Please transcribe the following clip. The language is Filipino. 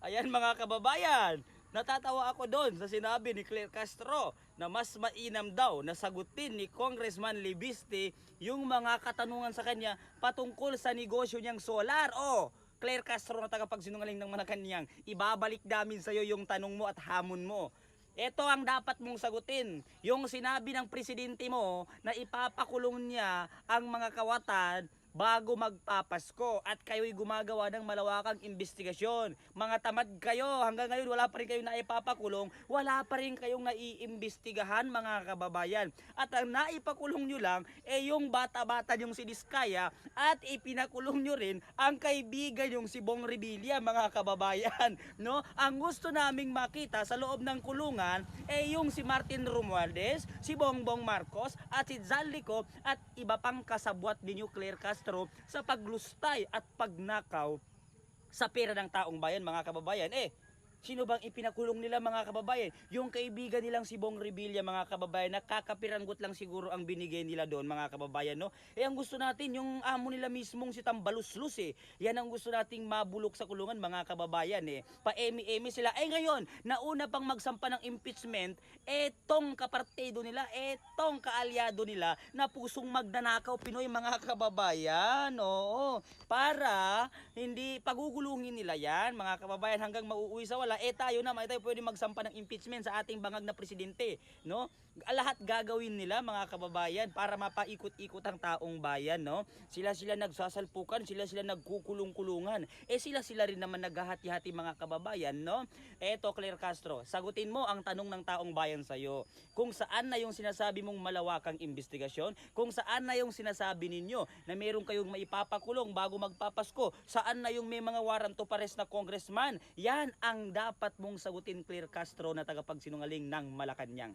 Ayan mga kababayan, natatawa ako doon sa sinabi ni Claire Castro na mas mainam daw na sagutin ni Congressman Libiste yung mga katanungan sa kanya patungkol sa negosyo niyang solar. Oh, Claire Castro na tagapagsinungaling ng Malacanang, ibabalik namin sa iyo yung tanong mo at hamon mo. Ito ang dapat mong sagutin. Yung sinabi ng presidente mo na ipapakulong niya ang mga kawatan bago magpapasko at kayo'y gumagawa ng malawakang investigasyon. Mga tamad kayo, hanggang ngayon wala pa rin kayong naipapakulong, wala pa rin kayong naiimbestigahan mga kababayan. At ang naipakulong nyo lang yung bata-bata yung si Diskaya at ipinakulong nyo rin ang kaibigan yung si Bong Revilla mga kababayan. No? Ang gusto naming makita sa loob ng kulungan yung si Martin Romualdez, si Bongbong Marcos at si Zaldico at iba pang kasabwat ni Claire Castro sa paglustay at pagnakaw sa pera ng taong bayan mga kababayan. Sino bang ipinakulong nila mga kababayan? Yung kaibigan nilang si Bong Revilla mga kababayan, nakakapiranggot lang siguro ang binigay nila doon mga kababayan, no? Ang gusto natin yung amo nila mismong si Tambaluslus Yan ang gusto nating mabulok sa kulungan mga kababayan Pa-emi-emi sila. Ngayon, nauna pang magsampa ng impeachment, etong kapartido nila, etong kaalyado nila na pusong magnanakaw Pinoy mga kababayan. Oo, para hindi pagugulungin nila yan mga kababayan hanggang mauuwi sa wala. Tayo naman, tayo pwede magsampa ng impeachment sa ating bangag na presidente, no? Lahat gagawin nila mga kababayan para mapaikot-ikot ang taong bayan, no? Sila nagsasalpukan, sila nagkukulong-kulungan. Sila rin naman naghahati-hati mga kababayan, no? Claire Castro, sagutin mo ang tanong ng taong bayan sa iyo. Kung saan na yung sinasabi mong malawakang investigasyon, kung saan na yung sinasabi ninyo na meron kayong maipapakulong bago magpapasko, saan na yung may mga warrant to arrest na congressman. Yan ang dapat mong sagutin Claire Castro na tagapagsinungaling ng Malacanang.